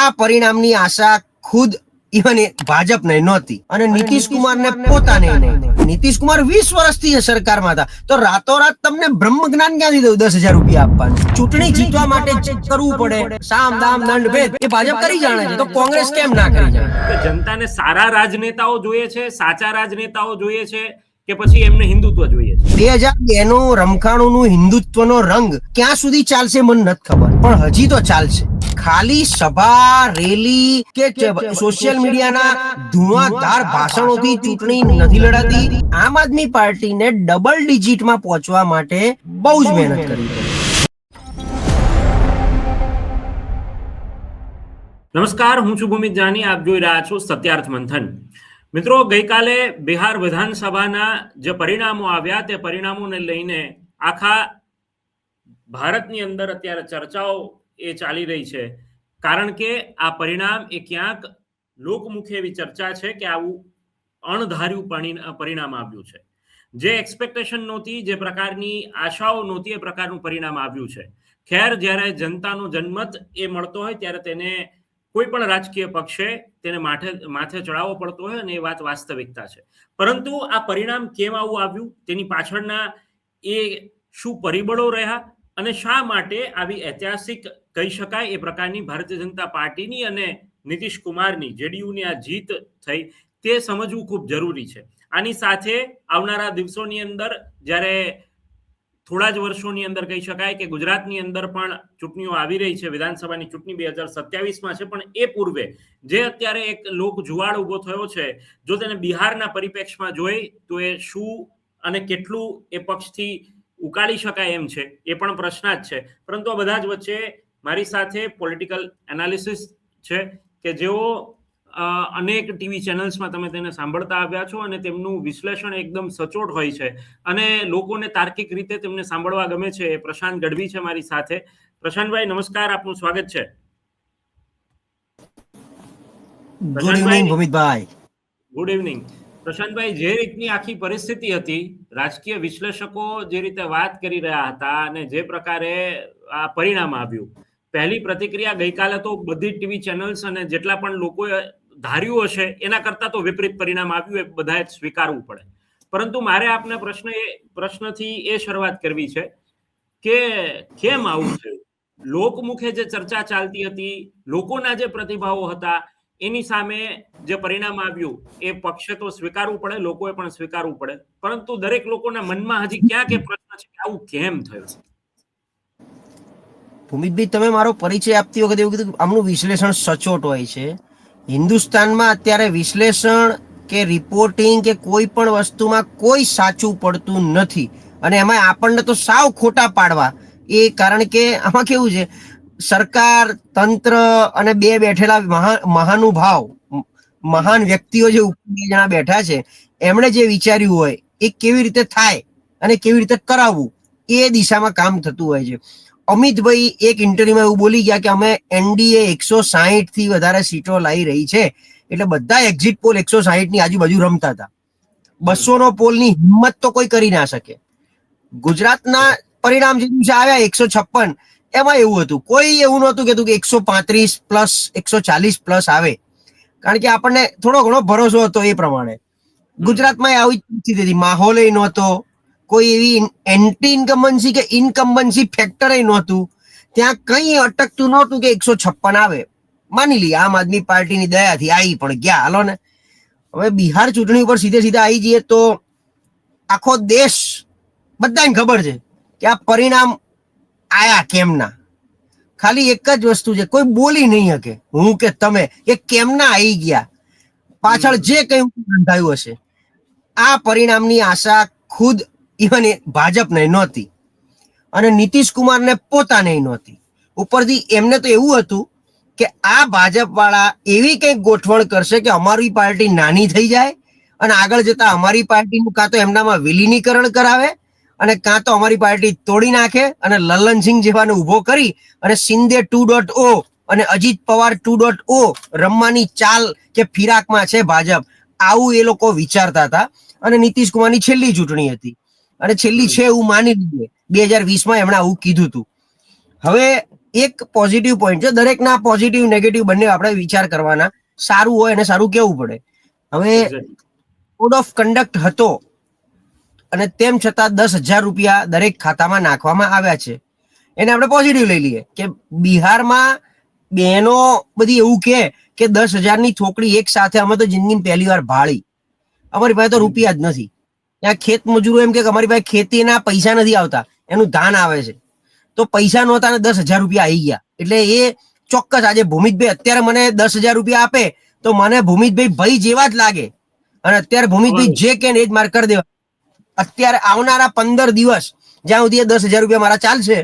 આ પરિણામની આશા ખુદ ઇવન ભાજપને નહોતી અને નીતિશ કુમારને પોતાને નહીં. નીતિશ કુમાર 20 વર્ષથી સરકારમાં હતા, તો રાતોરાત તમને બ્રહ્મ જ્ઞાન ક્યાંથી દઉં 10,000 રૂપિયા આપવાનું? ચૂંટણી જીતવા માટે કરવું પડે, સામ દામ દંડ ભેદ, એ ભાજપ કરી જાણે છે, તો કોંગ્રેસ કેમ ના કરી જાણે? જનતાને સારા રાજનેતાઓ જોઈએ છે, સાચા રાજનેતાઓ જોઈએ છે કે પછી એમને હિન્દુત્વ જોઈએ છે? 2002 નો રમખાણુંનું હિન્દુત્વનો રંગ ક્યાં સુધી ચાલશે મને નથી ખબર, પણ હજી તો ચાલશે. ખાલી સભા, રેલી કે સોશિયલ મીડિયાના ધુઆધાર ભાષણોથી ચૂંટણી નથી લડાતી. આમ આદમી પાર્ટીને ડબલ ડિજિટમાં પહોંચવા માટે બહુ જ મહેનત કરવી પડે. નમસ્કાર, હું છું ભૂમિત જાની, આપ જોઈ રહ્યા છો સત્યાર્થ મંથન. મિત્રો, ગઈકાલે બિહાર વિધાનસભાના જે પરિણામો આવ્યા તે પરિણામોને લઈને આખા ભારતની અંદર અત્યારે ચર્ચાઓ એ ચાલી રહી છે, કારણ કે આ પરિણામ એ ક્યાંક લોકમુખે એવી ચર્ચા છે કે આવું અણધાર્યું પરિણામ આવ્યું છે. જે એક્સપેક્ટેશન નહોતી, જે પ્રકારની આશાઓ નહોતી, એ પ્રકારનું પરિણામ આવ્યું છે. ખેર, જ્યારે જનતાનો જનમત એ મળતો હોય ત્યારે તેને કોઈ પણ રાજકીય પક્ષે તેને માથે ચડાવવો પડતો હોય, અને એ વાત વાસ્તવિકતા છે. પરંતુ આ પરિણામ કેમ આવું આવ્યું, તેની પાછળના એ શું પરિબળો રહ્યા અને શા માટે આવી ઐતિહાસિક કહી શકાય એ પ્રકારની ભારતીય જનતા પાર્ટીની અને નીતિશ કુમારની જેડીયુની આ જીત થઈ, તે સમજવું ખૂબ જરૂરી છે. આની સાથે આવનારા દિવસોની અંદર, જ્યારે થોડા જ વર્ષોની અંદર કહી શકાય કે ગુજરાતની અંદર પણ ચૂંટણીઓ આવી રહી છે, વિધાનસભાની ચૂંટણી 2027માં છે, પણ એ પૂર્વે જે અત્યારે એક લોક જુવાળ ઉભો થયો છે, જો તેને બિહારના પરિપ્રેક્ષમાં જોઈ તો એ શું અને કેટલું એ પક્ષથી ઉકાળી શકાય એમ છે, એ પણ પ્રશ્ન જ છે. પરંતુ આ બધા જ વચ્ચે મારી સાથે પોલિટિકલ એનાલિસિસ છે કે જેઓ અનેક ટીવી ચેનલ્સમાં તમે તેને સાંભળતા આવ્યા છો, અને તેમનું વિશ્લેષણ એકદમ સચોટ હોય છે અને લોકોને તાર્કિક રીતે તેમને સાંભળવા ગમે છે. એ પ્રશાંત ગઢવી છે મારી સાથે. પ્રશાંતભાઈ, નમસ્કાર, આપનું સ્વાગત છે. ગુડ ઇવનિંગ ભૂમિતભાઈ. Good evening. પ્રશાંતભાઈ, જે રીતની આખી પરિસ્થિતિ હતી, રાજકીય વિશ્લેષકો જે રીતે વાત કરી રહ્યા હતા અને જે પ્રકારે આ પરિણામ આવ્યું, પહેલી પ્રતિક્રિયા ગઈકાલે તો બધી ટીવી ચેનલ્સ અને જેટલા પણ લોકોએ ધાર્યું હશે એના કરતા તો વિપરીત પરિણામ આવ્યું, એ બધાએ સ્વીકારવું પડે. પરંતુ મારે આપને પ્રશ્નથી એ શરૂઆત કરવી છે કે કેમ આવું છે? લોકમુખે જે ચર્ચા ચાલતી હતી, લોકોના જે પ્રતિભાવો હતા, એની સામે જે પરિણામ આવ્યું એ પક્ષે તો સ્વીકારવું પડે, લોકોએ પણ સ્વીકારવું પડે, પરંતુ દરેક લોકોના મનમાં હજી ક્યાંક એ પ્રશ્ન છે કે આવું કેમ થયું? ભૂમિતભાઈ, તમે મારો પરિચય આપતી વખતે એવું કીધું આમનું વિશ્લેષણ સચોટ હોય છે. હિન્દુસ્તાનમાં અત્યારે વિશ્લેષણ કે રિપોર્ટિંગ કે કોઈ પણ વસ્તુમાં કોઈ સાચું પડતું નથી, અને એમાં આપણને તો સાવ ખોટા પાડવા. એ કારણ કે આમાં કેવું છે, સરકાર, તંત્ર અને બે બેઠેલા મહાનુભાવ, મહાન વ્યક્તિઓ જે ઉપર 2 જણા બેઠા છે, એમણે જે વિચાર્યું હોય એ કેવી રીતે થાય અને કેવી રીતે કરાવવું, એ દિશામાં કામ થતું હોય છે. અમિતભાઈ એક ઇન્ટરવ્યુમાં એવું બોલી ગયા કે અમે એનડીએ 160 થી વધારે સીટો લાવી રહી છે, એટલે બધા એક્ઝિટ પોલ 160 ની આજુબાજુ રમતા હતા. 200 નો પોલની હિંમત તો કોઈ કરી ના શકે. ગુજરાતના પરિણામ જે દિવસે આવ્યા 156, એમાં એવું હતું, કોઈ એવું નહોતું કહેતું કે 135 પ્લસ 140 પ્લસ આવે, કારણ કે આપણને થોડો ઘણો ભરોસો હતો. એ પ્રમાણે ગુજરાતમાં આવી સ્થિતિ હતી, માહોલ નહોતો, કોઈ એવી એન્ટી ઇન્કમ્બન્સી કે ઇન્કમ્બન્સી ફેક્ટર નહોતું, ત્યાં કઈ અટકતું નહોતું કે 156 આવે. માની લઈએ આમ આદમી પાર્ટીની દયાથી આવી પણ ગયા, હાલો ને. હવે બિહાર ચૂંટણી ઉપર સીધા આવી જઈએ તો આખો દેશ, બધાને ખબર છે કે આ પરિણામ આયા કેમના. ખાલી એક જ વસ્તુ છે, કોઈ બોલી નહીં શકે, હું કે તમે, કે કેમના આવી ગયા, પાછળ જે કઈ થયું હશે. આ પરિણામની આશા ખુદ ઇવન ભાજપને નહોતી અને નીતિશ કુમારને પોતાને નહોતી. ઉપરથી એમને તો એવું હતું કે આ ભાજપ વાળા એવી કંઈક ગોઠવણ કરશે કે અમારી પાર્ટી નાની થઈ જાય અને આગળ જતા અમારી પાર્ટીનું કાં તો એમનામાં વિલીનીકરણ કરાવે અને કાં તો અમારી પાર્ટી તોડી નાખે અને લલ્લનસિંહ જેવાને ઉભો કરી અને શિંદે 2.0 અને અજીત પવાર 2.0 રમવાની ચાલ કે ફિરાકમાં છે ભાજપ, આવું એ લોકો વિચારતા હતા. અને નીતિશ કુમારની છેલ્લી ચૂંટણી હતી અને છેલ્લી છે એવું માની લઈએ, 2020માં એમણે આવું કીધું હતું. હવે એક પોઝિટિવ પોઈન્ટ છે, દરેકના પોઝિટિવ નેગેટિવ બંને આપણે વિચાર કરવાના. સારું હોય અને સારું કેવું પડે. હવે કોડ ઓફ કન્ડક્ટ હતો અને તેમ છતાં 10,000 રૂપિયા દરેક ખાતામાં નાખવામાં આવ્યા છે, એને આપણે પોઝિટિવ લઈ લઈએ કે બિહારમાં બહેનો બધી એવું કે 10,000 ની થોકડી એક સાથે અમે તો જિંદગીમાં પહેલી વાર ભાળી, અમારી પાસે તો રૂપિયા જ નથી. ત્યાં ખેત મજૂરો એમ કે અમારી પાસે ખેતીના પૈસા નથી આવતા, એનું ધાન આવે છે, તો પૈસા નહોતા ને 10,000 રૂપિયા આવી ગયા. એટલે એ ચોક્કસ આજે ભૂમિતભાઈ અત્યારે મને 10,000 રૂપિયા આપે તો મને ભૂમિતભાઈ ભાઈ જેવા જ લાગે, અને અત્યારે ભૂમિતભાઈ જે કે એ જ મારે કરી દેવા. અત્યારે આવનારા 15 દિવસ જ્યાં સુધી 10,000 રૂપિયા મારા ચાલશે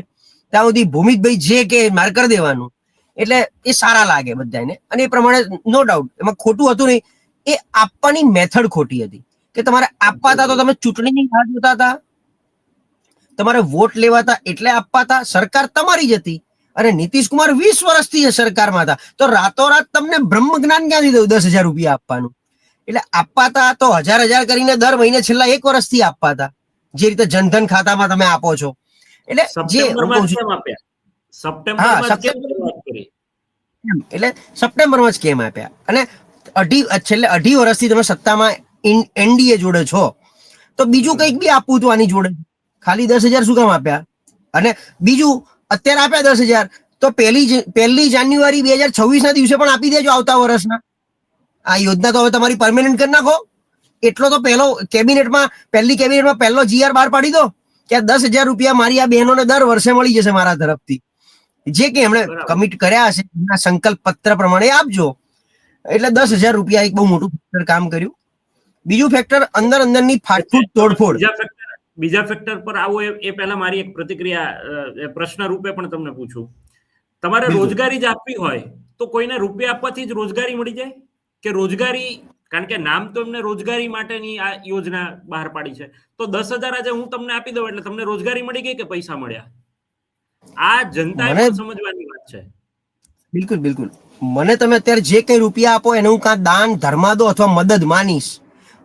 ત્યાં સુધી ભૂમિતભાઈ જે કે મારે કરી દેવાનું. એટલે એ સારા લાગે બધાને, અને એ પ્રમાણે નો ડાઉટ એમાં ખોટું હતું નહીં. એ આપવાની મેથડ ખોટી હતી કે તમારે આપવા હતા તો તમે ચૂંટણીની રાહ જોતા હતા, તમારે વોટ લેવાતા એટલે આપવા હતા. સરકાર તમારી જ હતી અને નીતિશ કુમાર 20 વર્ષથી સરકારમાં હતા, તો રાતોરાત તમને બ્રહ્મ જ્ઞાન ક્યાંથી દઉં 10,000 રૂપિયા આપવાનું? એટલે આપવા હતા તો હજાર કરીને દર મહિને છેલ્લા 1 વર્ષથી આપવા હતા, જે રીતે જનધન ખાતામાં તમે આપો છો. એટલે જે સપ્ટેમ્બરમાં જ કેમ આપ્યા, અને છેલ્લે 2.5 વર્ષથી તમે સત્તામાં એનડીએ જોડે છો, તો બીજું કંઈક બી આપવું હતું આની જોડે, ખાલી 10,000 શું કામ આપ્યા? અને બીજું અત્યારે આપ્યા 10,000 તો 1 જાન્યુઆરી 2026 ના દિવસે પણ આપી દેજો આવતા વર્ષના. આ યોજના તો હવે તમારી પરમેનન્ટ કરી નાખો. એટલો તો પહેલી કેબિનેટમાં પહેલો જીઆર બહાર પાડી દો કે 10,000 રૂપિયા મારી આ બહેનોને દર વર્ષે મળી જશે મારા તરફથી, જે કે એમણે કમિટ કર્યા હશે એમના સંકલ્પ પત્ર પ્રમાણે આપજો. એટલે 10,000 રૂપિયા એક બહુ મોટું ફેક્ટર કામ કર્યું. બીજું ફેક્ટર અંદરની ફાટફૂટ તોડફોડ. બીજા ફેક્ટર પર આવો એ પહેલા મારી એક પ્રતિક્રિયા પ્રશ્ન રૂપે પણ તમને પૂછું. તમારે રોજગારી જ આપવી હોય તો કોઈને રૂપિયા આપવાથી જ રોજગારી મળી જાય કે રોજગારી, કારણ કે નામ તો એમને રોજગારી માટેની આ યોજના બહાર પાડી છે, તો 10,000 આજે હું તમને આપી દઉં એટલે તમને રોજગારી મળી ગઈ કે પૈસા મળ્યા? આ જનતાએ પણ સમજવાની વાત છે. બિલકુલ બિલકુલ. મને તમે અત્યારે જે કઈ રૂપિયા આપો એને હું કાં દાન ધર્માદો અથવા મદદ માનીશ,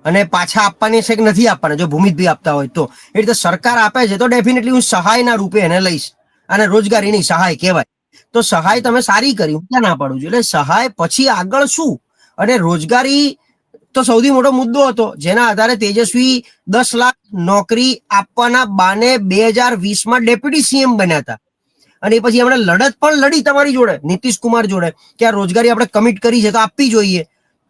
અને પાછા આપવાની છે કે નથી આપવાના. જો ભૂમિતભાઈ આપતા હોય તો એ રીતે સરકાર આપે છે તો ડેફિનેટલી હું સહાયના રૂપે એને લઈશ, અને રોજગારીની સહાય કહેવાય. તો સહાય તમે સારી કરી, હું ક્યાં ના પાડું છું. એટલે સહાય પછી આગળ શું? અને રોજગારી તો સૌથી મોટો મુદ્દો હતો, જેના આધારે તેજસ્વી 10 લાખ નોકરી આપવાના બાને 2020માં ડેપ્યુટી સીએમ બન્યા હતા. અને એ પછી એમણે લડત પણ લડી તમારી જોડે, નીતિશ કુમાર જોડે, કે આ રોજગારી આપણે કમિટ કરી છે તો આપવી જોઈએ,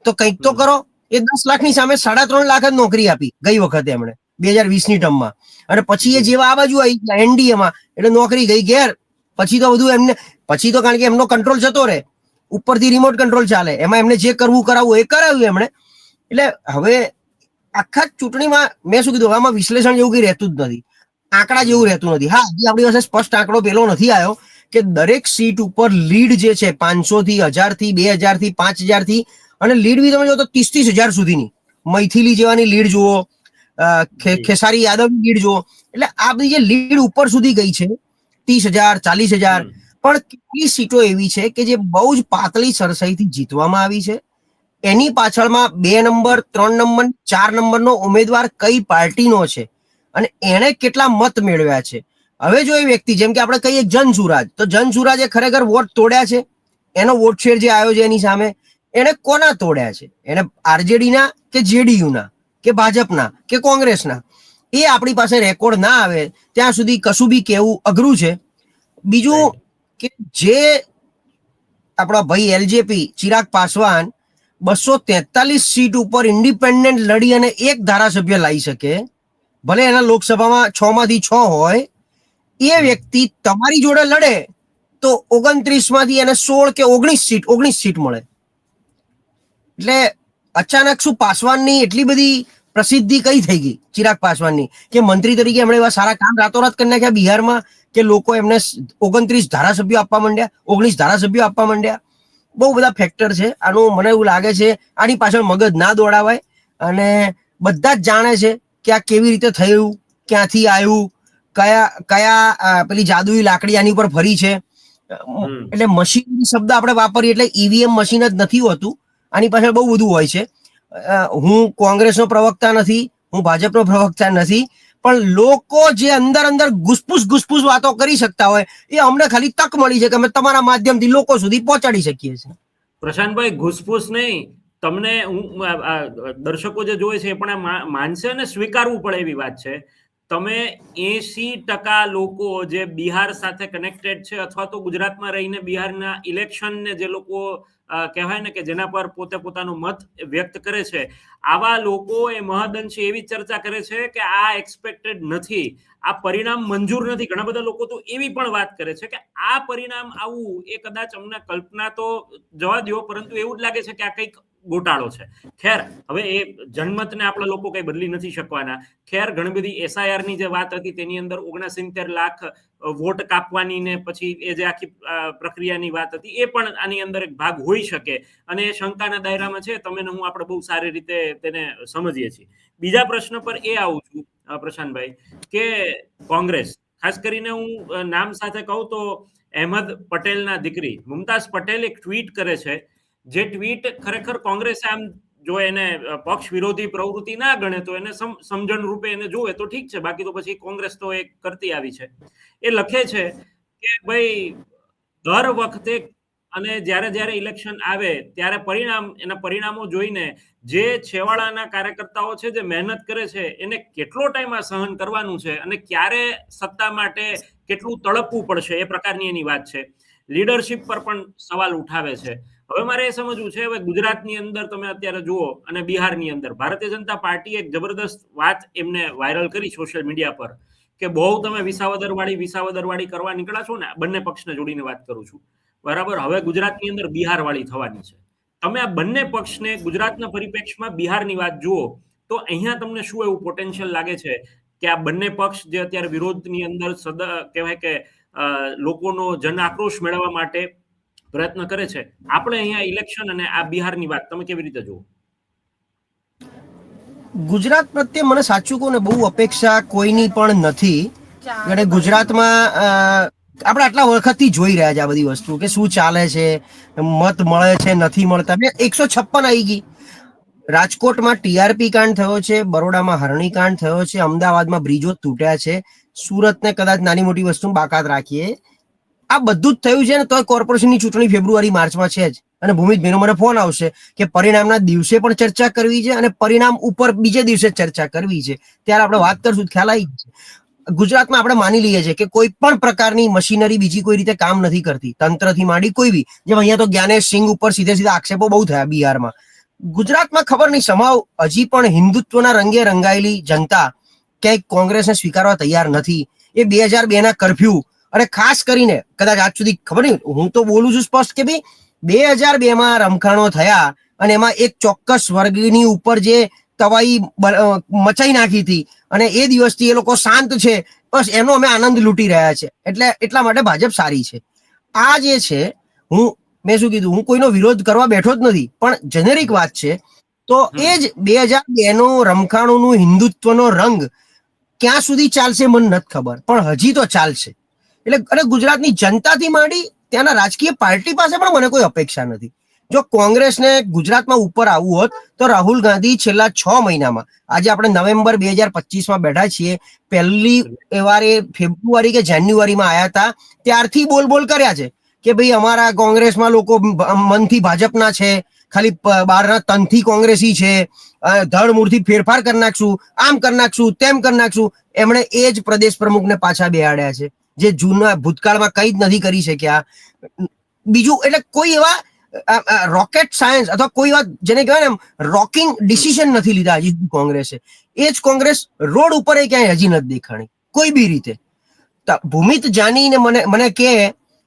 તો કંઈક તો કરો. એ 10 લાખની સામે 3.5 લાખ જ નોકરી આપી ગઈ વખતે એમણે 2020ની ટર્મમાં. અને પછી એ જેવા આ બાજુ આવી એનડીએમાં એટલે નોકરી ગઈ ઘેર. પછી તો બધું એમને પછી તો કારણ કે એમનો કંટ્રોલ જતો રહે, ઉપરથી રિમોટ કંટ્રોલ ચાલે, એમાં એમને જે કરવું કરાવવું એ કરાવ્યું એમણે. એટલે હવે આખા ચૂંટણીમાં મેં શું કીધું, આમાં વિશ્લેષણ જેવું કઈ રહેતું જ નથી, આંકડા જેવું રહેતું નથી. હા, હજી આપણી પાસે સ્પષ્ટ આંકડો પેલો નથી આવ્યો કે દરેક સીટ ઉપર લીડ જે છે 500 થી 1000 થી 2000 થી 5000 થી, અને લીડ બી તમે જો તો 30,000 સુધીની, મૈથિલી જેવાની લીડ જુઓ, ખેસારી યાદવની લીડ જુઓ. એટલે આ બધી જે લીડ ઉપર સુધી ગઈ છે 30,000 40,000, પણ કેટલી સીટો એવી છે કે જે બહુ જ પાતળી સરસાઈથી જીતવામાં આવી છે. એની પાછળમાં 2 નંબર 3 નંબર 4 નંબરનો ઉમેદવાર કઈ પાર્ટીનો છે અને એને કેટલા મત મેળવ્યા છે. હવે જો એ વ્યક્તિ, જેમ કે આપણે કહીએ જનસુરાજ, તો જનસુરાજે ખરેખર વોટ તોડ્યા છે, એનો વોટ શેર જે આવ્યો છે એની સામે એને કોના તોડ્યા છે? એને આરજેડીના કે જેડીયુના કે ભાજપના કે કોંગ્રેસના? એ આપણી પાસે રેકોર્ડ ના આવે ત્યાં સુધી કશું બી કહેવું અઘરું છે. બીજું કે જે આપણા ભાઈ એલજેપી ચિરાગ પાસવાન 243 સીટ ઉપર ઇન્ડિપેન્ડન્ટ લડી અને એક ધારાસભ્ય લાવી શકે, ભલે એના લોકસભામાં 6 માંથી 6 હોય, એ વ્યક્તિ તમારી જોડે લડે તો 29 માંથી એને 16 કે 19 સીટ મળે. એટલે અચાનક શું પાસવાનની એટલી બધી પ્રસિદ્ધિ કઈ થઈ ગઈ ચિરાગ પાસવાનની કે મંત્રી તરીકે એમણે એવા સારા કામ રાતોરાત કરી નાખ્યા બિહારમાં કે લોકો એમને 29 ધારાસભ્યો આપવા માંડ્યા, 19 ધારાસભ્યો આપવા માંડ્યા. બહુ બધા ફેક્ટર છે આનું. મને એવું લાગે છે આની પાછળ મગજ ના દોડાવાય, અને બધા જ જાણે છે કે આ કેવી રીતે થયું, ક્યાંથી આવ્યું, કયા પેલી જાદુઈ લાકડી આની ઉપર ફરી છે. એટલે મશીન શબ્દ આપણે વાપરીએ એટલે ઈવીએમ મશીન જ નથી હોતું, આની પાછળ બહુ બધું હોય છે. હું કોંગ્રેસનો પ્રવક્તા નથી, હું ભાજપનો પ્રવક્તા નથી, પણ લોકો જે અંદર અંદર ગુસપુસ વાતો કરી શકતા હોય એ અમને ખાલી તક મળી છે કે અમે તમારા માધ્યમથી લોકો સુધી પહોંચાડી શકીએ છીએ. પ્રશાંતભાઈ, ઘૂસપૂસ નહીં, તમને દર્શકો જે જોવે છે એ પણ માનશે અને સ્વીકારવું પડે એવી વાત છે. તમે 80% લોકો જે બિહાર સાથે કનેક્ટેડ છે અથવા તો ગુજરાતમાં રહીને બિહારના ઇલેક્શનને જે લોકો કહેવાય ને કે જેના પર પોતે પોતાનું મત વ્યક્ત કરે છે, આવા લોકો એ મહદઅંશે એવી ચર્ચા કરે છે કે આ એક્સપેક્ટેડ નથી, આ પરિણામ મંજૂર નથી. ઘણા બધા લોકો તો એવી પણ વાત કરે છે કે આ પરિણામ આવું એ કદાચ અમને કલ્પના તો જવા દો, પરંતુ એવું જ લાગે છે કે આ કંઈક ગોટાળો છે. ખેર, હવે એ જનમતને આપણા લોકો કઈ બદલી નથી શકવાના. ખેર, ઘણી બધી એસઆઈઆર ની જે વાત હતી તેની અંદર 69 લાખ વોટ કાપવાની ને પછી એ જે આખી પ્રક્રિયાની વાત હતી એ પણ આની અંદર એક ભાગ હોઈ શકે અને એ શંકાના દાયરામાં છે. તમે ને હું આપણે બહુ સારી રીતે તેને સમજીએ છીએ. બીજા પ્રશ્ન પર એ આવું છું પ્રશાંતભાઈ કે કોંગ્રેસ, ખાસ કરીને હું નામ સાથે કહું તો અહેમદ પટેલના દીકરી મુમતાઝ પટેલ એક ટ્વીટ કરે છે, જે ટ્વીટ ખરેખર કોંગ્રેસે આમ જો એને પક્ષ વિરોધી પ્રવૃત્તિ ના ગણે તો એને સમજણ રૂપે એને જોવે તો ઠીક છે, બાકી તો પછી કોંગ્રેસ તો એક કરતી આવી છે. એ લખે છે કે ભાઈ દર વખતે અને જ્યારે ઇલેક્શન આવે ત્યારે એના પરિણામો જોઈને જે છેવાડાના કાર્યકર્તાઓ છે, જે મહેનત કરે છે, એને કેટલો ટાઈમ આ સહન કરવાનું છે અને ક્યારે સત્તા માટે કેટલું તડપવું પડશે એ પ્રકારની એની વાત છે. લીડરશિપ પર પણ સવાલ ઉઠાવે છે. હવે મારે એ સમજવું છે, હવે ગુજરાતની અંદર તમે અત્યારે જુઓ અને બિહારની અંદર ભારતીય જનતા પાર્ટી એક જબરદસ્ત વાત એમને વાયરલ કરી સોશિયલ મીડિયા પર કે બહુ તમે વિસાવદરવાળી કરવા નીકળ્યા છો ને, બંને પક્ષને જોડીને વાત કરું છું, બરાબર. હવે ગુજરાતની અંદર બિહાર વાળી થવાની છે. તમે આ બંને પક્ષને ગુજરાતના પરિપ્રેક્ષમાં બિહારની વાત જુઓ તો અહીંયા તમને શું એવું પોટેન્શિયલ લાગે છે કે આ બંને પક્ષ જે અત્યારે વિરોધની અંદર કહેવાય કે લોકોનો જન આક્રોશ મેળવવા માટે પ્રયત્ન કરે છે, આપણે અહીંયા ઇલેક્શન અને આ બિહારની વાત તમે કેવી રીતે જુઓ? ગુજરાત પ્રત્યે મને સાચું કહું ને બહુ અપેક્ષા કોઈની પણ નથી. અને ગુજરાતમાં આપણે આટલા વખતથી જોઈ રહ્યા છે આ બધી વસ્તુ કે શું ચાલે છે, મત મળે છે નથી મળતા. 156 આવી ગઈ. રાજકોટમાં ટીઆરપી કાંડ થયો છે, બરોડામાં હરણી કાંડ થયો છે, અમદાવાદમાં બ્રિજો તૂટ્યા છે, સુરતને કદાચ નાની મોટી વસ્તુ બાકાત રાખીએ, આ બધું જ થયું છે ને તો કોર્પોરેશનની ચૂંટણી ફેબ્રુઆરી માર્ચમાં છે જ. અને ભૂમિતભાઈનો મને ફોન આવશે કે પરિણામના દિવસે પણ ચર્ચા કરવી છે અને પરિણામ ઉપર બીજે દિવસે ચર્ચા કરવી છે, ત્યારે આપણે વાત કરશું. ખ્યાલ આવી છે. ગુજરાતમાં આપણે માની લઈએ છીએ કે કોઈ પણ પ્રકારની મશીનરી બીજી કોઈ રીતે કામ નથી કરતી, તંત્રથી માંડી કોઈ બી. જેમ અહીંયા તો જ્ઞાનેશ સિંહ ઉપર સીધા આક્ષેપો બહુ થયા બિહારમાં. ગુજરાતમાં ખબર નહીં સમાવ હજી પણ હિન્દુત્વના રંગે રંગાયેલી જનતા ક્યાંય કોંગ્રેસને સ્વીકારવા તૈયાર નથી. એ 2002 કર્ફ્યુ અને ખાસ કરીને કદાચ આજ સુધી ખબર નહીં, હું તો બોલું છું સ્પષ્ટ કે ભાઈ 2002 રમખાણો થયા અને એમાં એક ચોક્કસ વર્ગની ઉપર જે તવાઈ મચાઈ નાખી હતી અને એ દિવસથી એ લોકો શાંત છે, બસ એનો અમે આનંદ લૂંટી રહ્યા છે. એટલા માટે ભાજપ સારી છે. આ જે છે, મેં શું કીધું, હું કોઈનો વિરોધ કરવા બેઠો જ નથી, પણ જેનેરિક વાત છે. તો એ જ 2002 રમખાણોનું હિન્દુત્વનો રંગ ક્યાં સુધી ચાલશે મને નથી ખબર, પણ હજી તો ચાલશે. એટલે અને ગુજરાતની જનતાથી માંડી ત્યાંના રાજકીય પાર્ટી પાસે પણ મને કોઈ અપેક્ષા નથી. જો કોંગ્રેસને ગુજરાતમાં ઉપર આવવું હોત તો રાહુલ ગાંધી છેલ્લા 6 મહિનામાં, આજે આપણે નવેમ્બર 2025માં બેઠા છીએ, પહેલી વારે ફેબ્રુઆરી કે જાન્યુઆરીમાં આવ્યા હતા ત્યારથી બોલ કર્યા છે કે ભાઈ અમારા કોંગ્રેસમાં લોકો મનથી ભાજપના છે, ખાલી બહારના તનથી કોંગ્રેસી છે, ધડમૂળથી ફેરફાર કરી નાખશું, આમ કરી નાખશું, તેમ કરી નાખશું. એમણે એ જ પ્રદેશ પ્રમુખને પાછા બેહાડ્યા છે જે જૂના ભૂતકાળમાં કંઈ જ નથી કરી શક્યા. બીજું એટલે કોઈ એવા રોકેટ સાયન્સ અથવા કોઈ વાત જેને કહેવાય ને રોકિંગ ડિસિઝન નથી લીધા હજી કોંગ્રેસે. એ જ કોંગ્રેસ રોડ ઉપર ક્યાંય હજી નથી દેખાણી કોઈ બી રીતે. ભૂમિત જાનીને મને કહે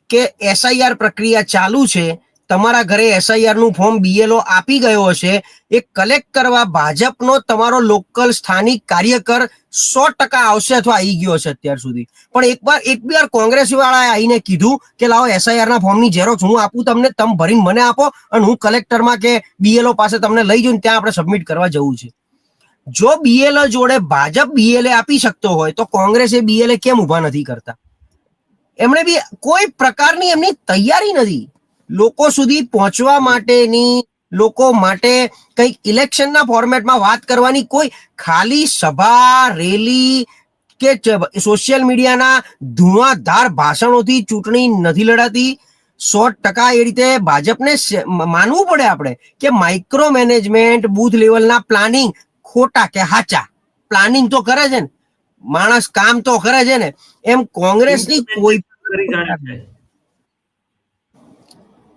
કે એસઆઈઆર પ્રક્રિયા ચાલુ છે, તમારા ઘરે એસઆઈઆર નું ફોર્મ બીએલઓ આપી ગયો હશે, એ કલેક્ટ કરવા ભાજપનો તમારો લોકલ સ્થાનિક કાર્યકર 100% આવશે અથવા આવી ગયો હશે અત્યાર સુધી. પણ એક બે વાર કોંગ્રેસ વાળાએ આવીને કીધું કે લાવો એસઆઈઆર ના ફોર્મની ઝેરોક્સ હું આપું તમને, તમે ભરીને મને આપો અને હું કલેક્ટરમાં કે બીએલઓ પાસે તમને લઈ જઉં, ત્યાં આપણે સબમિટ કરવા જવું છે. જો બીએલઓ જોડે ભાજપ બીએલએ આપી શકતો હોય તો કોંગ્રેસે બીએલએ કેમ ઉભા નથી કરતા? એમણે બી કોઈ પ્રકારની એમની તૈયારી નથી લોકો સુધી પહોંચવા માટેની, લોકો માટે કંઈક ઇલેક્શનના ફોર્મેટમાં વાત કરવાની. કોઈ ખાલી સભા રેલી કે સોશિયલ મીડિયાના ધુઆધાર ભાષણોથી ચૂંટણી નથી લડાતી. 100% એ રીતે ભાજપને માનવું પડે આપણે કે માઇક્રો મેનેજમેન્ટ, બૂથ લેવલના પ્લાનિંગ ખોટા કે હાચા, પ્લાનિંગ તો કરે છે ને માણસ, કામ તો કરે છે ને. એમ કોંગ્રેસની કોઈ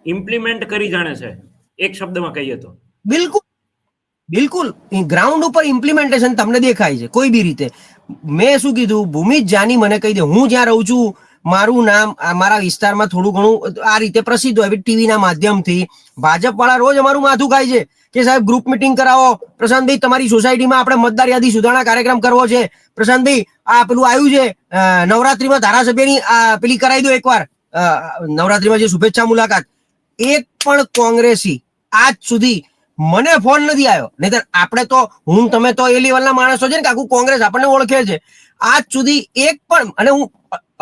ઇમ્પ્લિમેન્ટ કરી જાણે છે, એક શબ્દમાં કહીએ તો. બિલકુલ ગ્રાઉન્ડ ઉપર ઇમ્પ્લિમેન્ટેશન તમને દેખાય છે કોઈ બી રીતે. મેં શું કીધું, ભૂમિત જાની મને કહી દે, હું જ્યાં રહું છું મારું નામ મારા વિસ્તારમાં થોડું ઘણું આ રીતે પ્રસિદ્ધ હોય ટીવીના માધ્યમથી. ભાજપ વાળા રોજ અમારું માથું ખાય છે કે સાહેબ ગ્રુપ મિટિંગ કરાવો, પ્રશાંતભાઈ તમારી સોસાયટીમાં આપણે મતદાર યાદી સુધારણા કાર્યક્રમ કરવો છે, પ્રશાંતભાઈ આ પેલું આવ્યું છે નવરાત્રીમાં ધારાસભ્યની પેલી કરાવી દો એકવાર, નવરાત્રીમાં જે શુભેચ્છા મુલાકાત. એક પણ કોંગ્રેસી આજ સુધી મને ફોન નથી આવ્યો. નહીતર આપણે તો હું તમે તો એ લેવલના માણસો છે ને કે આખું કોંગ્રેસ આપણને ઓળખે છે. આજ સુધી એક પણ, અને હું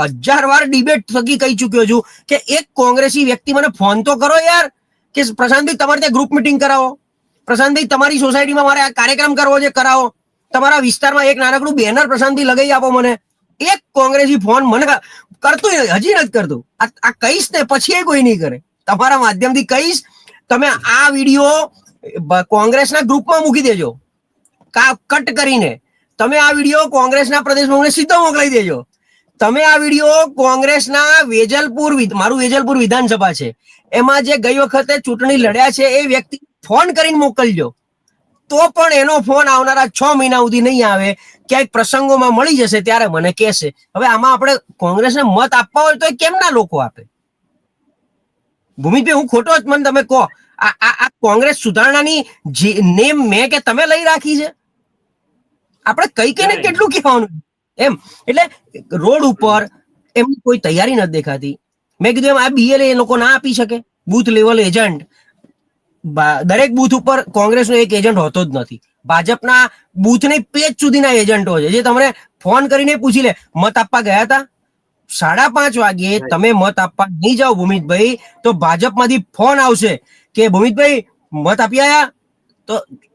1000 વાર ડિબેટ થકી કહી ચુક્યો છું કે એક કોંગ્રેસી વ્યક્તિ મને ફોન તો કરો યાર કે પ્રશાંતભાઈ તમારે ત્યાં ગ્રુપ મિટિંગ કરાવો, પ્રશાંતભાઈ તમારી સોસાયટીમાં મારે આ કાર્યક્રમ કરવો છે કરાવો, તમારા વિસ્તારમાં એક નાનકડું બેનર પ્રશાંતભાઈ લગાવી આપો. મને એક કોંગ્રેસી ફોન મને કરતું હજી નથી કરતું. આ કહીશ ને પછી એ કોઈ નહીં કરે. તમારા માધ્યમથી કહીશ, તમે આ વિડીયો કોંગ્રેસના ગ્રુપમાં મૂકી દેજો કટ કરીને. તમે આ વિડીયો કોંગ્રેસના પ્રદેશમાં સીધો મોકલાઈ દેજો. તમે આ વિડીયો કોંગ્રેસના વેજલપુર, મારું વેજલપુર વિધાનસભા છે, એમાં જે ગઈ વખતે ચૂંટણી લડ્યા છે એ વ્યક્તિ ફોન કરીને મોકલજો. તો પણ એનો ફોન આવનારા 6 મહિના સુધી નહીં આવે. ક્યાંક પ્રસંગોમાં મળી જશે ત્યારે મને કહેશે. હવે આમાં આપણે કોંગ્રેસને મત આપવા હોય તો કેમના લોકો આપે? ભૂમિભાઈ હું ખોટો જ, મને તમે કહો. આ કોંગ્રેસ સુધારણાની નેમ મેં કે તમે લઈ રાખી છે? આપણે કઈ કે કેટલું કહેવાનું એમ. એટલે રોડ ઉપર એમની કોઈ તૈયારી નથી દેખાતી. મેં કીધું એમ આ BLA એ લોકો ના આપી શકે, બૂથ લેવલ એજન્ટ. દરેક બૂથ ઉપર કોંગ્રેસનો એક એજન્ટ હોતો જ નથી. ભાજપના બૂથની પેજ સુધીના એજન્ટો છે જે તમને ફોન કરીને પૂછી લે મત આપવા ગયા હતા. 5:30 વાગ્યે તમે મત આપવા નહીં જાઓ ભૂમિતભાઈ તો ભાજપમાંથી ફોન આવશે કે ભૂમિતભાઈ મત આપી આયા. તો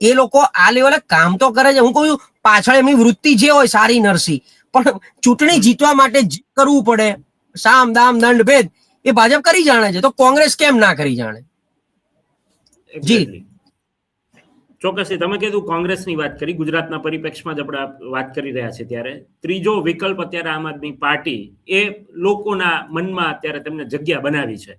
એ લોકો આ લેવલે કામ તો કરે છે. હું કહું છું પાછળ એમની વૃત્તિ જે હોય સારી નરસી, પણ ચૂંટણી જીતવા માટે કરવું પડે, સામ દામ દંડ ભેદ, એ ભાજપ કરી જાણે છે તો કોંગ્રેસ કેમ ના કરી જાણે? જી ચોક્કસથી તમે કીધું કોંગ્રેસની વાત કરી, ગુજરાતના પરિપ્રેક્ષમાં જ આપણે વાત કરી રહ્યા છીએ ત્યારે ત્રીજો વિકલ્પ અત્યારે આમ આદમી પાર્ટી એ લોકોના મનમાં અત્યારે તેમને જગ્યા બનાવી છે.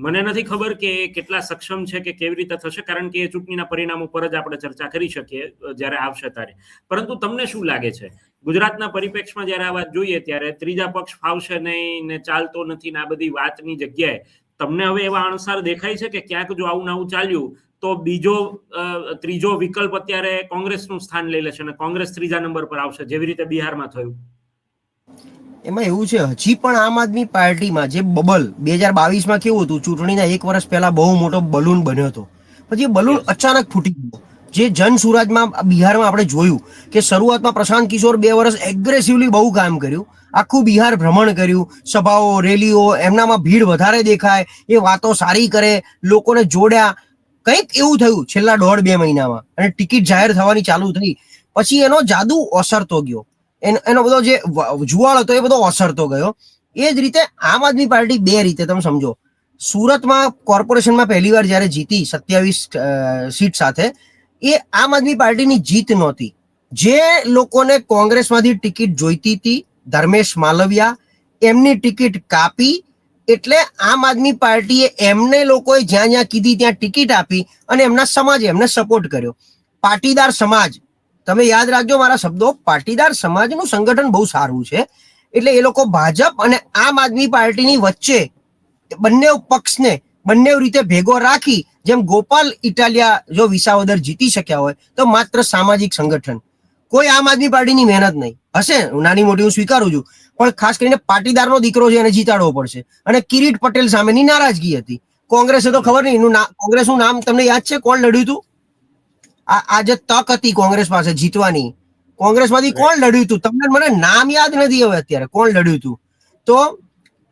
મને નથી ખબર કે કેટલા સક્ષમ છે કે કેવી રીતે થશે, કારણ કે એ ચૂંટણીના પરિણામો પર જ આપણે ચર્ચા કરી શકીએ જ્યારે આવશે ત્યારે. પરંતુ તમને શું લાગે છે ગુજરાતના પરિપ્રેક્ષમાં જ્યારે આ વાત જોઈએ ત્યારે ત્રીજા પક્ષ ફાવશે નહીં ને ચાલતો નથી ને આ બધી વાતની જગ્યાએ તમને હવે એવા અણસાર દેખાય છે કે ક્યાંક જો આવું નવું ચાલ્યું તો ત્રીજો વિકલ્પ અત્યારે કોંગ્રેસનું સ્થાન લઈ લેશે અને કોંગ્રેસ ત્રીજા નંબર પર આવશે જેવી રીતે બિહારમાં થયું? એમાં એવું છે હજી પણ આમ આદમી પાર્ટીમાં જે બબલ 2022માં કેવું હતું, ચૂંટણીના 1 વર્ષ પહેલા બહુ મોટો બલૂન બન્યો હતો, પછી બલૂન અચાનક ફૂટી ગયો. જે જન સુરાજમાં બિહારમાં આપણે જોયું કે શરૂઆતમાં પ્રશાંત કિશોર 2 વર્ષ એગ્રેસિવલી બહુ કામ કર્યું, આખું બિહાર ભ્રમણ કર્યું, સભાઓ રેલીઓ, એમનામાં ભીડ વધારે દેખાય, એ વાતો સારી કરે, લોકોને જોડ્યા. કંઈક એવું થયું છેલ્લા 1.5-2 મહિનામાં અને ટિકિટ જાહેર થવાની ચાલુ થઈ પછી એનો જાદુ ઓસરતો ગયો. એનો બધો જે જુવાળ હતો એ બધો ઓસરતો ગયો. એ જ રીતે આમ આદમી પાર્ટી 2 રીતે તમે સમજો. સુરતમાં કોર્પોરેશનમાં પહેલી વાર જયારે જીતી 27 સીટ સાથે, એ આમ આદમી પાર્ટીની જીત નહોતી. જે લોકોને કોંગ્રેસમાંથી ટિકિટ જોઈતી હતી, ધર્મેશ માલવિયા, એમની ટિકિટ કાપી. એટલે આમ આદમી પાર્ટીએ એમને લોકોએ જ્યાં જ્યાં કીધી ત્યાં ટિકિટ આપી અને એમના સમાજે એમને સપોર્ટ કર્યો. પાટીદાર સમાજ, તમે યાદ રાખજો મારા શબ્દો, પાટીદાર સમાજનું સંગઠન બહુ સારું છે. એટલે એ લોકો ભાજપ અને આમ આદમી પાર્ટીની વચ્ચે બંને પક્ષને બંને રીતે ભેગો રાખી, જેમ ગોપાલ ઇટાલિયા જો વિસાવદર જીતી શક્યા હોય તો માત્ર સામાજિક સંગઠન, કોઈ આમ આદમી પાર્ટીની મહેનત નહીં. હશે નાની મોટી હું સ્વીકારું છું, પણ ખાસ કરીને પાટીદારનો દીકરો છે એને જીતાડવો પડશે. અને કિરીટ પટેલ સામેની નારાજગી હતી. કોંગ્રેસે તો ખબર નહીં કોંગ્રેસનું નામ તમને યાદ છે કોણ લડ્યું હતું? આ જે તક હતી કોંગ્રેસ પાસે જીતવાની, કોંગ્રેસમાંથી કોણ લડ્યું હતું? તમને મને નામ યાદ નથી હવે અત્યારે કોણ લડ્યું હતું. તો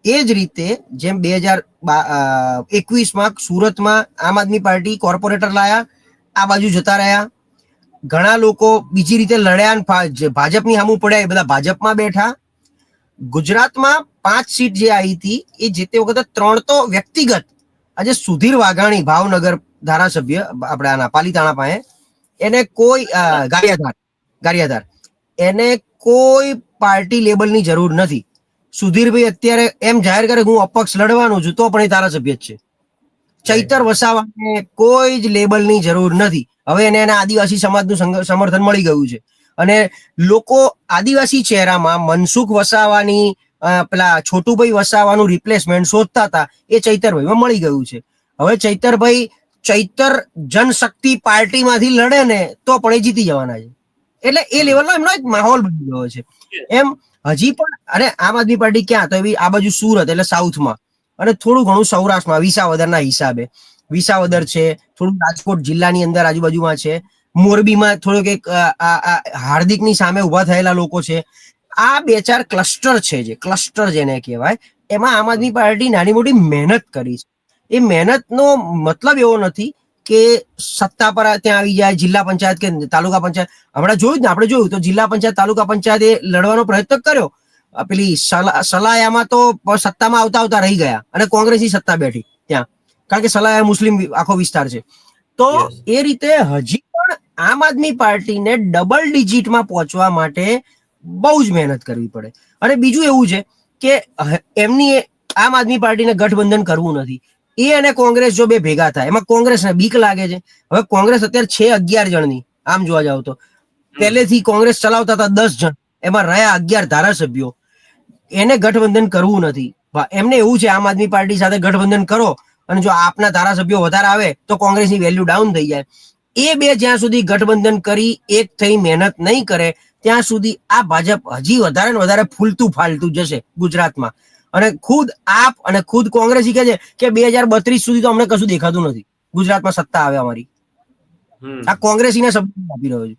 એ જ રીતે જેમ 2021માં સુરતમાં આમ આદમી પાર્ટી કોર્પોરેટર લાયા, આ બાજુ જતા રહ્યા. ઘણા લોકો બીજી રીતે લડ્યા ને ભાજપની સામું પડ્યા, એ બધા ભાજપમાં બેઠા. ગુજરાતમાં 5 સીટ જે આવી હતી એ જે તે વખતે 3 તો વ્યક્તિગત. આજે સુધીર વાઘાણી ભાવનગર ધારાસભ્ય આપણે આના પાલીતાણા પાસે, એને કોઈ ગારિયાધાર એને કોઈ પાર્ટી લેબલની જરૂર નથી. સુધીરભાઈ અત્યારે એમ જાહેર કરે હું અપક્ષ લડવાનું છું તો પણ એ ધારાસભ્ય જ છે. ચૈતર વસાવાને કોઈ જ લેબલની જરૂર નથી. હવે એને આદિવાસી સમાજનું સમર્થન મળી ગયું છે અને લોકો આદિવાસી ચહેરામાં મનસુખ વસાવાની પેલા છોટુભાઈ વસાવાનું રિપ્લેસમેન્ટ શોધતા હતા, એ ચૈતરભાઈમાં મળી ગયું છે. હવે ચૈતર જનશક્તિ પાર્ટીમાંથી લડે ને તો પણ એ જીતી જવાના છે. એટલે એ લેવલનો એમનો એક માહોલ બની ગયો છે. એમ હજી પણ અરે આમ આદમી પાર્ટી ક્યાં તો એવી આ બાજુ સુરત એટલે સાઉથમાં અને થોડું ઘણું સૌરાષ્ટ્રમાં વિસાવદરના હિસાબે વિસાવદર છે, થોડું રાજકોટ જિલ્લાની અંદર આજુબાજુમાં છે, મોરબીમાં થોડુંક એક હાર્દિકની સામે ઉભા થયેલા લોકો છે. આ 2-4 ક્લસ્ટર છે, જે ક્લસ્ટર જેને કહેવાય, એમાં આમ આદમી પાર્ટી નાની મોટી મહેનત કરી છે. એ મહેનતનો મતલબ એવો નથી કે સત્તા પર ત્યાં આવી જાય, જિલ્લા પંચાયત કે તાલુકા પંચાયત. હમણાં જોયું ને, આપણે જોયું તો જિલ્લા પંચાયત તાલુકા પંચાયતે લડવાનો પ્રયત્ન કર્યો, પેલી સલાયામાં તો સત્તામાં આવતા રહી ગયા અને કોંગ્રેસની સત્તા બેઠી ત્યાં, કારણ કે સલાયા મુસ્લિમ આખો વિસ્તાર છે. તો એ રીતે હજી પણ આમ આદમી પાર્ટીને ડબલ ડિજિટમાં પહોંચવા માટે બહુ જ મહેનત કરવી પડે. અને બીજું એવું છે કે એમની આમ આદમી પાર્ટીને ગઠબંધન કરવું નથી. એ અને કોંગ્રેસ જો બે ભેગા થાય, એમાં કોંગ્રેસને બીક લાગે છે. હવે કોંગ્રેસ અત્યારે છે 11 જણની, આમ જોવા જાવ તો પહેલેથી કોંગ્રેસ ચલાવતા હતા 10 જણ, એમાં રહ્યા 11 ધારાસભ્યો. એને ગઠબંધન કરવું નથી. એમને એવું છે આમ આદમી પાર્ટી સાથે ગઠબંધન કરો અને જો આપના ધારાસભ્યો વધારે આવે તો કોંગ્રેસની વેલ્યુ ડાઉન થઈ જાય. એ બે જ્યાં સુધી ગઠબંધન કરી એક થઈ મહેનત નહીં કરે ત્યાં સુધી આ ભાજપ હજી વધારે ને વધારે ફૂલતું ફાલતું જશે ગુજરાતમાં. અને ખુદ આપ અને ખુદ કોંગ્રેસ કહે છે કે 2032 સુધી તો અમને કશું દેખાતું નથી ગુજરાતમાં સત્તા આવે અમારી. આ કોંગ્રેસીને શબ્દ આપી રહ્યો છે,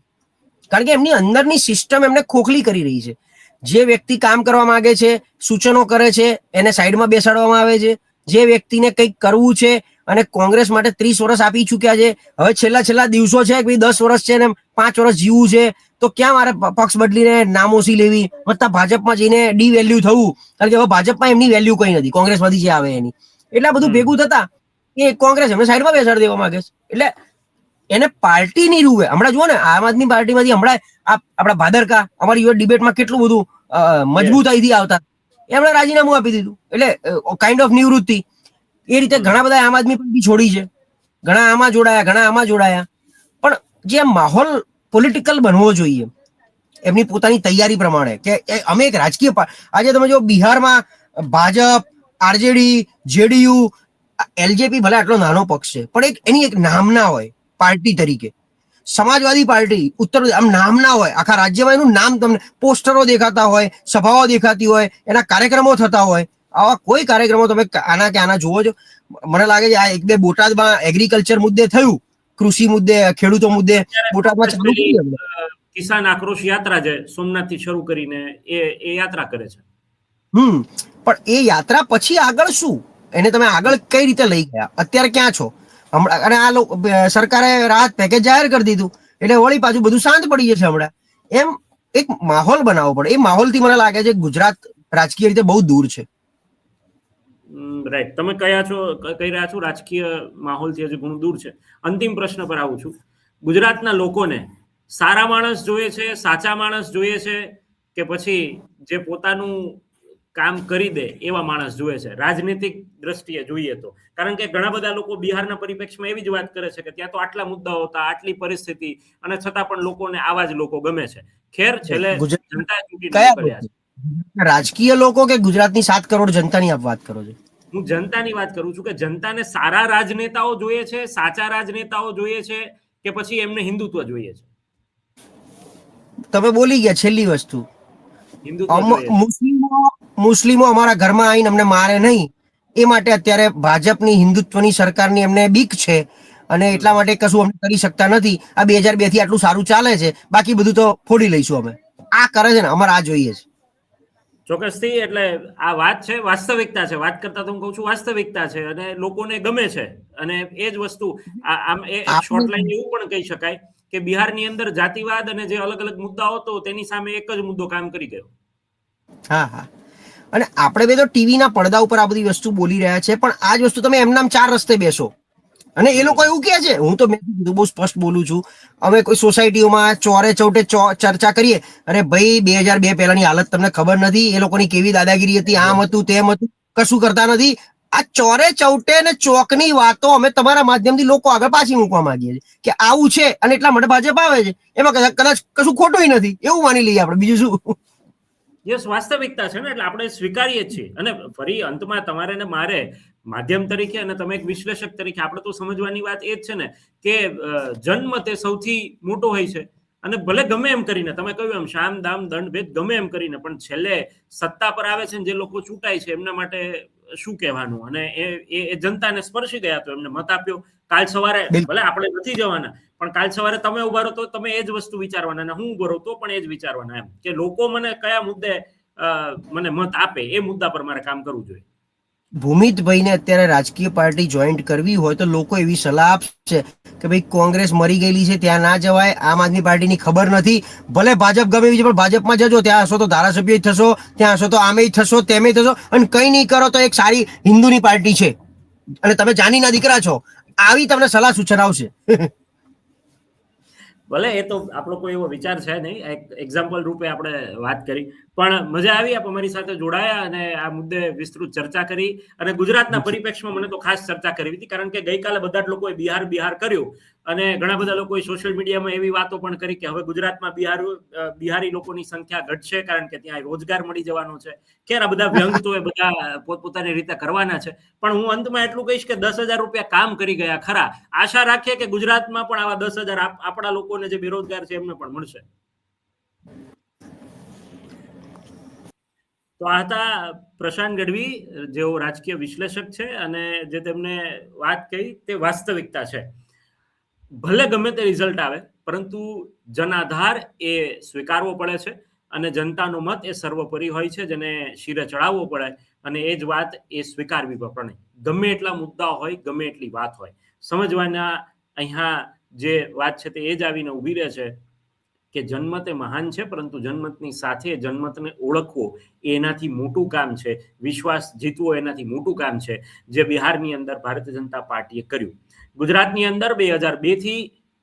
કારણ કે એમની અંદરની સિસ્ટમ એમને ખોખલી કરી રહી છે. જે વ્યક્તિ કામ કરવા માંગે છે, સૂચનો કરે છે, એને સાઈડમાં બેસાડવામાં આવે છે. જે વ્યક્તિને કંઈક કરવું છે અને કોંગ્રેસ માટે 30 વર્ષ આપી ચૂક્યા છે, હવે છેલ્લા દિવસો છે કે 10 વર્ષ છે ને 5 વર્ષ જીવવું છે, તો ક્યાં મારે પક્ષ બદલીને નામોસી લેવી, મતલબ ભાજપમાં જઈને ડી વેલ્યુ થવું, કારણ કે હવે ભાજપમાં એમની વેલ્યુ કઈ નથી, કોંગ્રેસમાંથી જે આવે એની. એટલે બધું ભેગું થતા એ કોંગ્રેસ એમને સાઈડમાં બેસાડી દેવા માંગે છે. એટલે એને પાર્ટીની રૂએ હમણાં જુઓ ને, આમ આદમી પાર્ટીમાંથી હમણાં આપણા ભાદરકા અમારી ડિબેટમાં કેટલું બધું મજબૂતાઈથી આવતા, એમણે રાજીનામું આપી દીધું. એટલે કાઇન્ડ ઓફ નિવૃત્તિ. એ રીતે ઘણા બધા આમ આદમી પાર્ટી છોડી છે, ઘણા આમાં જોડાયા, ઘણા આમાં જોડાયા. પણ જે માહોલ પોલિટિકલ બનવો જોઈએ એમની પોતાની તૈયારી પ્રમાણે, કે અમે એક રાજકીય આજે તમે જો બિહારમાં ભાજપ, આરજેડી, જેડીયુ, એલજેપી ભલે આટલો નાનો પક્ષ છે પણ એની એક નામના હોય પાર્ટી તરીકે. સમાજવાદી પાર્ટી ઉત્તર આમ નામ ના હોય, આખા રાજ્યમાં એનું નામ તમને પોસ્ટરો દેખાતા હોય, સભાઓ દેખાતી હોય, એના કાર્યક્રમો થતા હોય. આવા કોઈ કાર્યક્રમો તમે આના કે આના જોવો છો? મને લાગે છે આ 1-2 બોટાદમાં એગ્રીકલ્ચર મુદ્દે થયું, કૃષિ મુદ્દે, ખેડૂતો મુદ્દે બોટાદમાં ચાલુ કર્યું. કિસાન આક્રોશ યાત્રા છે સોમનાથથી શરૂ કરીને એ યાત્રા કરે છે. પણ એ યાત્રા પછી આગળ શું? એને તમે આગળ કઈ રીતે લઈ ગયા? અત્યારે ક્યાં છો? હમણાં અને આ લોકો સરકારે રાહત પેકેજ જાહેર કરી દીધું એટલે વળી પાછું બધું શાંત પડી જશે. હમણાં એમ એક માહોલ બનાવવો પડે. એ માહોલથી મને લાગે છે ગુજરાત રાજકીય રીતે બહુ દૂર છે. રાઈટ, તમે કહી રહ્યા છો રાજકીય માહોલથી હજી ઘણું દૂર છે. અંતિમ પ્રશ્ન પર આવું છું. ગુજરાતના લોકોને સારા માણસ જોઈએ છે, સાચા માણસ જોઈએ છે, કે પછી જે પોતાનું કામ કરી દે એવા માણસ જોઈએ છે રાજનીતિક દ્રષ્ટિએ જોઈએ તો? કારણ કે ઘણા બધા લોકો બિહારના પરિપ્રેક્ષમાં એવી જ વાત કરે છે કે ત્યાં તો આટલા મુદ્દાઓ હતા, આટલી પરિસ્થિતિ, અને છતાં પણ લોકોને આવા જ લોકો ગમે છે. ખેર, છેલ્લે જનતા ચૂંટીને રાજકીય લોકો કે ગુજરાતની 7 કરોડ જનતાની આપ વાત કરો છો? હું જનતાની વાત કરું છું કે જનતાને સારા રાજનેતાઓ જોઈએ છે, સાચા રાજનેતાઓ જોઈએ છે, કે પછી એમને હિન્દુત્વ જોઈએ છે? તમે બોલી ગયા છેલ્લી વસ્તુ. મુસ્લિમો અમારા ઘરમાં આવીને અમને મારે નહીં, એ માટે અત્યારે ભાજપની હિન્દુત્વની સરકારની એમને બીક છે અને એટલા માટે કશું અમે કરી શકતા નથી. આ 2002 થી આટલું સારું ચાલે છે, બાકી બધું તો ફોડી લઈશું અમે. આ કરે છે ને, અમારે આ જોઈએ છે. ચોક્કસથી. એટલે આ વાત છે, વાસ્તવિકતા છે. વાત કરતા તો હું કહું છું વાસ્તવિકતા છે અને લોકોને ગમે છે. અને એ જ વસ્તુ આમ એક શોર્ટ લાઈન એવું પણ કહી શકાય કે બિહારની અંદર જાતિવાદ અને જે અલગ અલગ મુદ્દાઓ હતો તેની સામે એક જ મુદ્દો કામ કરી ગયો. હા હા, અને આપણે બે તો ટીવીના પડદા ઉપર આ બધી વસ્તુ બોલી રહ્યા છે, પણ આ જ વસ્તુ તમે એમનામ ચાર રસ્તે બેસો અને એ લોકો એવું કહે છે, હું તો બહુ સ્પષ્ટ બોલું છું, અમે કોઈ સોસાયટીઓમાં ચોરે ચૌટે ચર્ચા કરીએ, અરે ભાઈ 2002 પહેલાની હાલત તમને ખબર નથી, એ લોકોની કેવી દાદાગીરી હતી, આમ હતું તેમ હતું, કશું કરતા નથી. આ ચોરે ચૌટે ને ચોકની વાતો અમે તમારા માધ્યમથી લોકો આગળ પાછી મૂકવા માંગીએ છીએ કે આવું છે અને એટલા માટે ભાજપ આવે છે, એમાં કદાચ કશું ખોટું નથી એવું માની લઈએ આપણે, બીજું શું. યસ, વાસ્તવિકતા છે ને, એટલે આપણે સ્વીકારીએ જ છીએ. અને ફરી અંતમાં તમારે ને મારે માધ્યમ તરીકે અને તમે એક વિશ્લેષક તરીકે આપણે તો સમજવાની વાત એ જ છે ને કે જન્મ તે સૌથી મોટો હોય છે. અને ભલે ગમે એમ કરીને, તમે કહ્યું એમ શામ દામ દંડ ભેદ ગમે એમ કરીને, પણ છેલ્લે સત્તા પર આવે છે ને જે લોકો ચૂંટાય છે એમના માટે શું કહેવાનું. અને એ જનતાને સ્પર્શી ગયા તો એમને મત આપ્યો. કાલ સવારે ભલે આપણે નથી જવાના, પણ કાલ સવારે તમે ઉભા રહો તો તમે એ જ વસ્તુ વિચારવાના, અને હું ઉભો રહું તો પણ એ જ વિચારવાના, એમ કે લોકો મને કયા મુદ્દે મને મત આપે એ મુદ્દા પર મારે કામ કરવું જોઈએ. ભૂમિતભાઈને અત્યારે રાજકીય પાર્ટી જોઈન્ટ કરવી હોય તો લોકો એવી સલાહ આપશે કે ભાઈ કોંગ્રેસ મરી ગયેલી છે ત્યાં ના જવાય, આમ આદમી પાર્ટીની ખબર નથી, ભલે ભાજપ ગમે એવી છે પણ ભાજપમાં જજો, ત્યાં હશો તો ધારાસભ્ય થશો, ત્યાં હશો તો આમે થશો તેમે થશો, અને કંઈ નહીં કરો તો એક સારી હિન્દુની પાર્ટી છે અને તમે જાનીના દીકરા છો, આવી તમને સલાહ સૂચન આવશે. ભલે એ તો આપણો કોઈ એવો વિચાર છે નહીં, એક એક્ઝામ્પલ રૂપે આપણે વાત કરી, પણ મજા આવી આપ અમારી સાથે જોડાયા અને આ મુદ્દે વિસ્તૃત ચર્ચા કરી. અને ગુજરાતના પરિપ્રેક્ષમાં મને તો ખાસ ચર્ચા કરવી હતી, કારણ કે ગઈકાલે બધા જ લોકોએ બિહાર કર્યું અને ઘણા બધા લોકોએ સોશિયલ મીડિયામાં એવી વાતો પણ કરી કે હવે ગુજરાતમાં બિહારી લોકોની સંખ્યા ઘટશે કારણ કે ત્યાં રોજગાર મળી જવાનો છે. ખેર આ બધા વ્યંગ તો એ બધા પોતપોતાની રીતે કરવાના છે, પણ હું અંતમાં એટલું કહીશ કે 10,000 રૂપિયા કામ કરી ગયા ખરા. આશા રાખીએ કે ગુજરાતમાં પણ આવા 10,000 આપણા લોકોને જે બેરોજગાર છે એમને પણ મળશે. તો આ હતા પ્રશાંત ગઢવી, જેઓ રાજકીય વિશ્લેષક છે અને જે તેમને વાત કહી તે વાસ્તવિકતા છે. ભલે ગમે તે રિઝલ્ટ આવે, પરંતુ જનાધાર એ સ્વીકારવો પડે છે અને જનતાનો મત એ સર્વોપરી હોય છે, જેને શિરે ચડાવવો પડે, અને એ જ વાત એ સ્વીકારવી પડે. ગમે એટલા મુદ્દા હોય, ગમે એટલી વાત હોય, સમજવાના અહીંયા જે વાત છે તે એ જ આવીને ઊભી રહે છે કે જનમત એ મહાન છે, પરંતુ જનમતની સાથે જનમતને ઓળખવો એનાથી મોટું કામ છે, વિશ્વાસ જીતવો એનાથી મોટું કામ છે, જે બિહારની અંદર ભારતીય જનતા પાર્ટીએ કર્યું. ગુજરાતની અંદર 2002 થી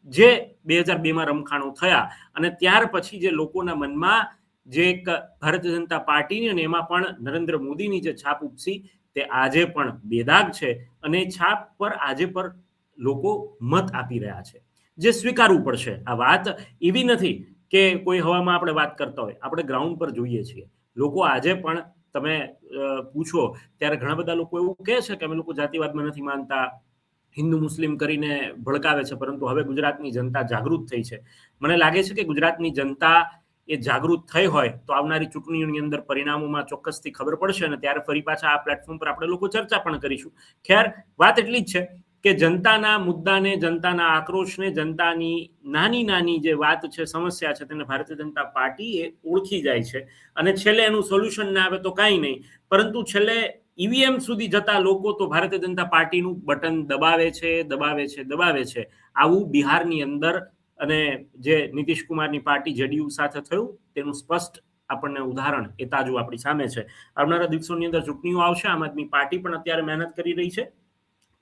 જે 2002માં રમખાણો થયા અને ત્યાર પછી જે લોકોના મનમાં જે એક ભારતીય જનતા પાર્ટીની અને એમાં પણ નરેન્દ્ર મોદીની જે છાપ ઉપસી તે આજે પણ બેદાગ છે, અને એ છાપ પર આજે પર લોકો મત આપી રહ્યા છે, જે સ્વીકારવું પડશે. આ વાત એવી નથી કે કોઈ હવામાં આપણે વાત કરતા હોય, આપણે ગ્રાઉન્ડ પર જોઈએ છીએ. લોકો આજે પણ તમે પૂછો ત્યારે ઘણા બધા લોકો એવું કહે છે કે અમે લોકો જાતિવાદમાં નથી માનતા, હિન્દુ મુસ્લિમ કરીને ભડકાવે છે, પરંતુ હવે ગુજરાતની જનતા જાગૃત થઈ છે. મને લાગે છે કે ગુજરાતની જનતા એ જાગૃત થઈ હોય તો આવનારી ચૂંટણીઓની અંદર પરિણામોમાં ચોક્કસથી ખબર પડશે, અને ત્યારે ફરી પાછા આ પ્લેટફોર્મ પર આપણે લોકો ચર્ચા પણ કરીશું. ખેર, વાત એટલી જ છે કે જનતાના મુદ્દાને, જનતાના આક્રોશને, જનતાની નાની નાની જે વાત છે, સમસ્યા છે, તેને ભારતીય જનતા પાર્ટી એ ઓળખી જાય છે, અને છેલ્લે એનું સોલ્યુશન ના આવે તો કાંઈ નહીં, પરંતુ છેલ્લે ઈવીએમ સુધી જતા લોકો તો ભારતીય જનતા પાર્ટીનું બટન દબાવે છે. આવું બિહારની અંદર અને જે નીતિશ કુમારની પાર્ટી જેડીયુ સાથે થયું તેનું સ્પષ્ટ આપણને ઉદાહરણ એ તાજું આપણી સામે છે. આવનારા દિવસોની અંદર ચૂંટણીઓ આવશે. આમ આદમી પાર્ટી પણ અત્યારે મહેનત કરી રહી છે,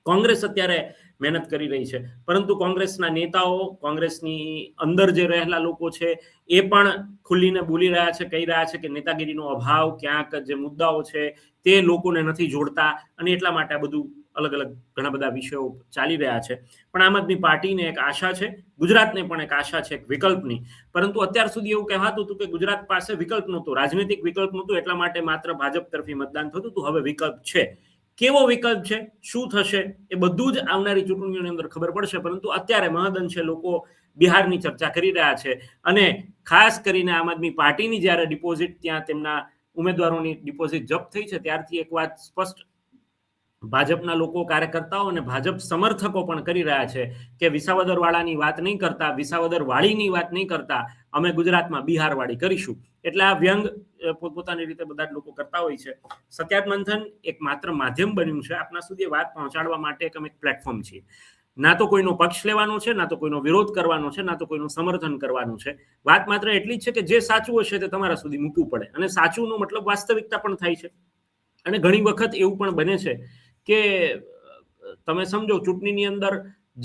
કોંગ્રેસ અત્યારે મહેનત કરી રહી છે, પરંતુ કોંગ્રેસના નેતાઓ, કોંગ્રેસની અંદર જે રહેલા લોકો છે એ પણ ખુલ્લીને બોલી રહ્યા છે, કહી રહ્યા છે કે નેતાગીરીનો અભાવ, ક્યાંક જે મુદ્દાઓ છે તે લોકોને નથી જોડતા, અને એટલા માટે આ બધું અલગ અલગ ઘણા બધા વિષયો ચાલી રહ્યા છે. પણ આમ આદમી પાર્ટીને એક આશા છે, ગુજરાતને પણ એક આશા છે એક વિકલ્પની, પરંતુ અત્યાર સુધી એવું કહેવાતું હતું કે ગુજરાત પાસે વિકલ્પ નહોતો, રાજનૈતિક વિકલ્પ નહોતું, એટલા માટે માત્ર ભાજપ તરફી મતદાન થતું હતું. હવે વિકલ્પ છે. કેવો વિકલ્પ છે, શું થશે, એ બધું જ આવનારી ચૂંટણીઓની અંદર ખબર પડશે, પરંતુ અત્યારે મહદઅંશે લોકો બિહારની ચર્ચા કરી રહ્યા છે, અને ખાસ કરીને આમ આદમી પાર્ટીની જ્યારે ડિપોઝિટ, ત્યાં તેમના ઉમેદવારોની ડિપોઝિટ જપ્ત થઈ છે, ત્યારથી એક વાત સ્પષ્ટ ભાજપના લોકો, કાર્યકર્તાઓ અને ભાજપ સમર્થકો પણ કરી રહ્યા છે કે વિસાવદરવાળાની વાત નહીં કરતા, વિસાવદરવાળીની વાત નહીં કરતા, અમે ગુજરાતમાં બિહારવાળી કરીશું. એટલે આ વ્યંગ પોતપોતાની રીતે બધા જ લોકો કરતા હોય છે. સત્યાર્થ મંથન એક માત્ર માધ્યમ બન્યું છે આપના સુધી વાત પહોંચાડવા માટે, એક અમે પ્લેટફોર્મ છીએ. ના તો કોઈનો પક્ષ લેવાનો છે, ના તો કોઈનો વિરોધ કરવાનો છે, ના તો કોઈનું સમર્થન કરવાનું છે. વાત માત્ર એટલી જ છે કે જે સાચું હશે તે તમારા સુધી મૂકવું પડે, અને સાચુંનો મતલબ વાસ્તવિકતા પણ થાય છે. અને ઘણી વખત એવું પણ બને છે કે તમે સમજો ચૂંટણીની અંદર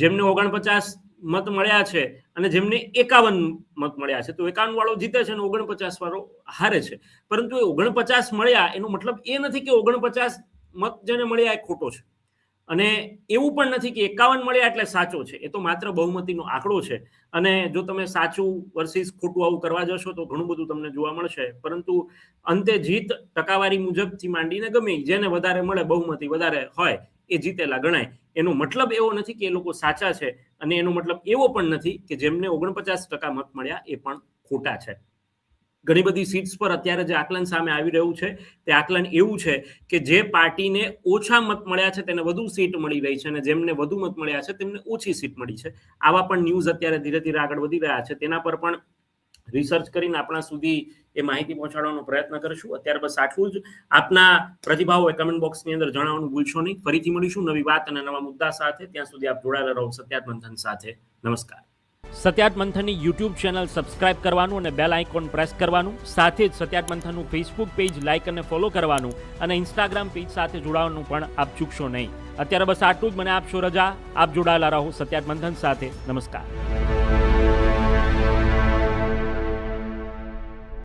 જેમને 49 મત મળ્યા છે અને જેમને 51 મત મળ્યા છે, તો 51 વાળો જીતે છે અને 49 વાળો હારે છે. પરંતુ એ 49 મળ્યા એનો મતલબ એ નથી કે 49 મત જેને મળ્યા એ ખોટો છે, અને એવું પણ નથી કે 51 મળ્યા એટલે સાચો છે. એ તો માત્ર બહુમતીનો આંકડો છે. અને જો તમે સાચું વર્સિસ ખોટું આવું કરવા જશો તો ઘણું બધું તમને જોવા મળશે. પરંતુ અંતે જીત ટકાવારી મુજબથી માંડીને ગમે જેને વધારે મળે, બહુમતી વધારે હોય એ જીતેલા ગણાય. એનો મતલબ એવો નથી કે એ લોકો સાચા છે, અને એનો મતલબ એવો પણ નથી કે જેમને 49% મત મળ્યા એ પણ ખોટા છે. ઘણી બધી સીટ્સ પર અત્યારે જે આકલન સામે આવી રહ્યું છે તે આકલન એવું છે કે જે પાર્ટીને ઓછા મત મળ્યા છે તેને વધુ સીટ મળી રહી છે, અને જેમને વધુ મત મળ્યા છે તેમને ઓછી સીટ મળી છે. આવા પણ ન્યૂઝ અત્યારે ધીરે ધીરે આગળ વધી રહ્યા છે. તેના પર પણ રિસર્ચ કરીને આપણા સુધી એ માહિતી પહોંચાડવાનો પ્રયત્ન કરીશું. અત્યારે બસ આટલું જ. આપના પ્રતિભાવો કમેન્ટ બોક્સની અંદર જણાવવાનું ભૂલશો નહીં. ફરીથી મળીશું નવી વાત અને નવા મુદ્દા સાથે. ત્યાં સુધી આપ જોડાયેલા રહો સત્યાર્થ મંથન સાથે. નમસ્કાર. સત્યાર્થ મંથનની યુટ્યુબ ચેનલ સબસ્ક્રાઇબ કરવાનું અને બેલ આઇકોન પ્રેસ કરવાનું, સાથે જ સત્યાર્થ મંથનનું ફેસબુક પેજ લાઇક અને ફોલો કરવાનું, અને ઇન્સ્ટાગ્રામ પેજ સાથે જોડાવાનું પણ આપ ચૂકશો નહીં. અત્યારે બસ આટલું જ. મને આપશો રજા. આપ જોડાયેલા રહો સત્યાર્થ મંથન સાથે. નમસ્કાર.